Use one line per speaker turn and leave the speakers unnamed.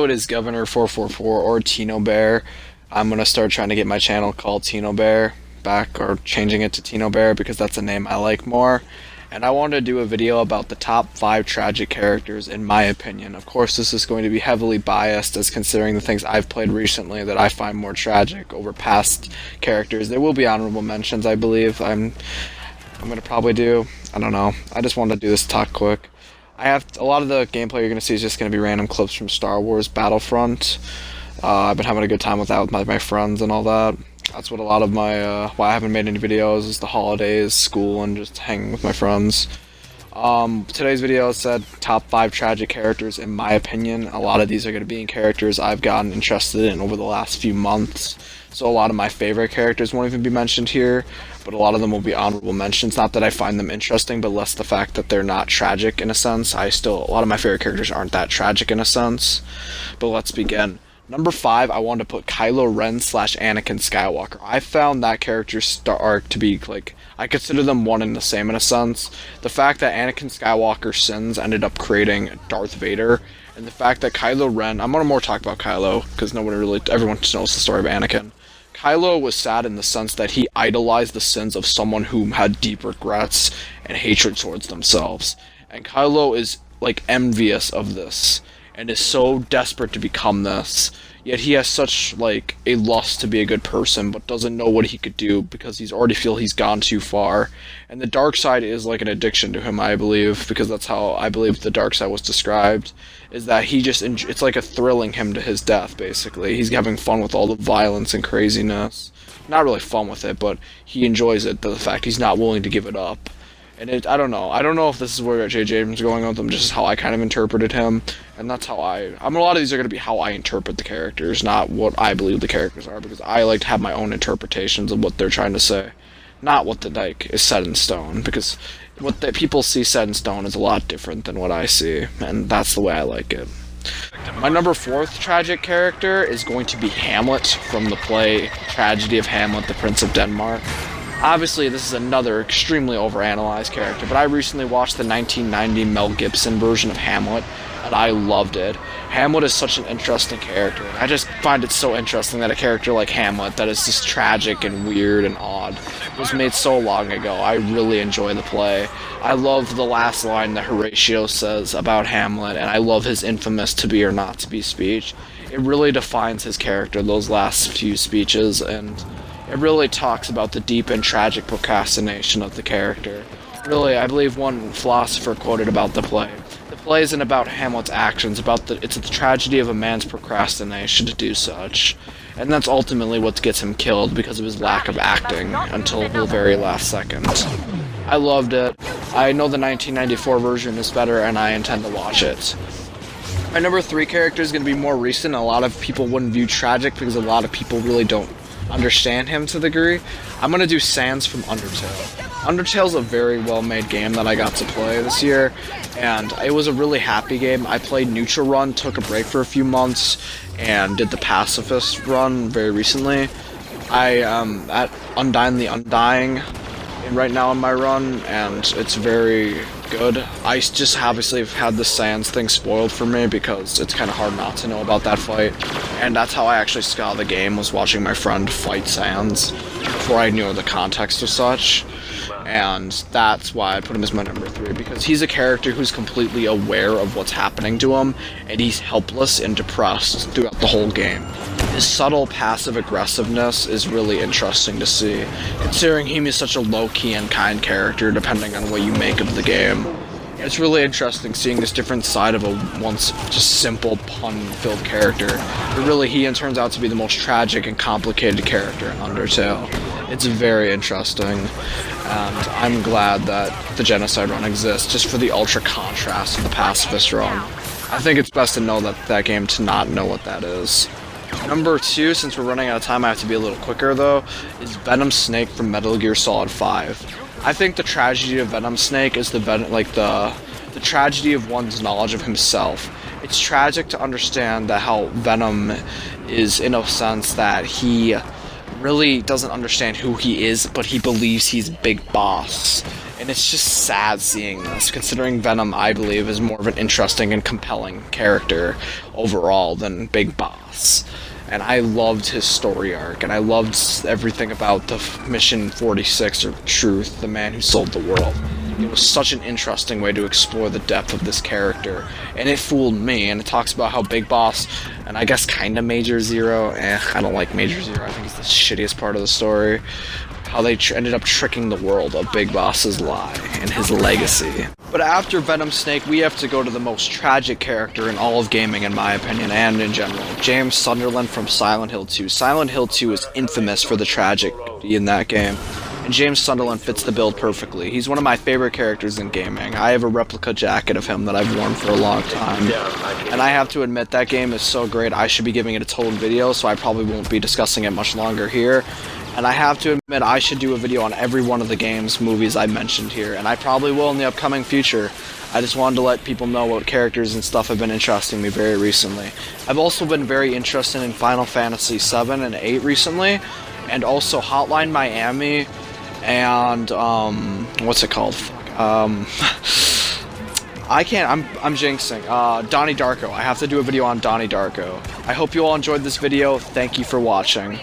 Hello, it is Governor 444 or Tino Bear. I'm gonna start trying to get my channel called Tino Bear back, or changing it to Tino Bear because that's a name I like more. And I wanted to do a video about the top 5 tragic characters in my opinion. Of course, this is going to be heavily biased as considering the things I've played recently that I find more tragic over past characters. There will be honorable mentions, I believe. I'm gonna probably do. I don't know. I just wanted to do this talk quick. I have a lot of the gameplay you're gonna see is just gonna be random clips from Star Wars Battlefront. I've been having a good time with that with my friends and all that. That's what a lot of my why I haven't made any videos is the holidays, school, and just hanging with my friends. Today's video said top 5 tragic characters in my opinion. A lot of these are going to be in characters I've gotten interested in over the last few months. So a lot of my favorite characters won't even be mentioned here, but a lot of them will be honorable mentions. Not that I find them interesting, but less the fact that they're not tragic in a sense. A lot of my favorite characters aren't that tragic in a sense. But let's begin. Number 5, I wanted to put Kylo Ren / Anakin Skywalker. I found that character's arc to be, I consider them one and the same in a sense. The fact that Anakin Skywalker's sins ended up creating Darth Vader, and the fact that Kylo Ren, I'm going to more talk about Kylo, because everyone knows the story of Anakin. Kylo was sad in the sense that he idolized the sins of someone who had deep regrets and hatred towards themselves. And Kylo is, envious of this, and is so desperate to become this, yet he has such, a lust to be a good person, but doesn't know what he could do because he's already feel he's gone too far. And the dark side is like an addiction to him, I believe, because that's how I believe the dark side was described, is that he just, it's like a thrilling him to his death, basically. He's having fun with all the violence and craziness. Not really fun with it, but he enjoys it, the fact he's not willing to give it up. And I don't know. I don't know if this is where J.J. Abrams is going with them, just how I kind of interpreted him. And that's how a lot of these are going to be how I interpret the characters, not what I believe the characters are, because I like to have my own interpretations of what they're trying to say. Not what is set in stone, because what the people see set in stone is a lot different than what I see, and that's the way I like it. My number 4th tragic character is going to be Hamlet from the play Tragedy of Hamlet, the Prince of Denmark. Obviously, this is another extremely overanalyzed character, but I recently watched the 1990 Mel Gibson version of Hamlet, and I loved it. Hamlet is such an interesting character. I just find it so interesting that a character like Hamlet, that is just tragic and weird and odd, was made so long ago. I really enjoy the play. I love the last line that Horatio says about Hamlet, and I love his infamous "to be or not to be" speech. It really defines his character, those last few speeches, and it really talks about the deep and tragic procrastination of the character. Really, I believe one philosopher quoted about the play. The play isn't about Hamlet's actions, it's the tragedy of a man's procrastination to do such. And that's ultimately what gets him killed because of his lack of acting until the very last second. I loved it. I know the 1994 version is better and I intend to watch it. My number 3 character is going to be more recent. A lot of people wouldn't view tragic because a lot of people really don't understand him to the degree. I'm going to do Sans from Undertale. Undertale's a very well-made game that I got to play this year, and it was a really happy game. I played Neutral Run, took a break for a few months, and did the Pacifist run very recently. I am at Undying the Undying right now in my run, and it's very good. I just obviously have had the Sans thing spoiled for me because it's kind of hard not to know about that fight, and that's how I actually got the game, was watching my friend fight Sans before I knew the context of such. And that's why I put him as my number 3, because he's a character who's completely aware of what's happening to him, and he's helpless and depressed throughout the whole game. His subtle passive aggressiveness is really interesting to see, considering he is such a low-key and kind character depending on what you make of the game. It's really interesting seeing this different side of a once just simple pun-filled character, but really he turns out to be the most tragic and complicated character in Undertale. It's very interesting, and I'm glad that the Genocide run exists just for the ultra contrast of the Pacifist run. I think it's best to know that game to not know what that is. Number 2, since we're running out of time, I have to be a little quicker though, is Venom Snake from Metal Gear Solid 5. I think the tragedy of Venom Snake is the tragedy of one's knowledge of himself. It's tragic to understand that how Venom is, in a sense, that he really doesn't understand who he is, but he believes he's Big Boss. And it's just sad seeing this, considering Venom, I believe, is more of an interesting and compelling character overall than Big Boss. And I loved his story arc, and I loved everything about the Mission 46, or Truth, the man who sold the world. It was such an interesting way to explore the depth of this character, and it fooled me. And it talks about how Big Boss, and I guess kind of Major Zero, I don't like Major Zero, I think he's the shittiest part of the story, how they ended up tricking the world of Big Boss's lie and his legacy. But after Venom Snake, we have to go to the most tragic character in all of gaming, in my opinion, and in general, James Sunderland from Silent Hill 2. Silent Hill 2 is infamous for the tragedy in that game, and James Sunderland fits the bill perfectly. He's one of my favorite characters in gaming. I have a replica jacket of him that I've worn for a long time, and I have to admit that game is so great I should be giving it its own video, so I probably won't be discussing it much longer here. And I have to admit, I should do a video on every one of the games, movies I mentioned here, and I probably will in the upcoming future. I just wanted to let people know what characters and stuff have been interesting me very recently. I've also been very interested in Final Fantasy 7 and 8 recently, and also Hotline Miami, and, what's it called? I'm jinxing. Donnie Darko. I have to do a video on Donnie Darko. I hope you all enjoyed this video. Thank you for watching.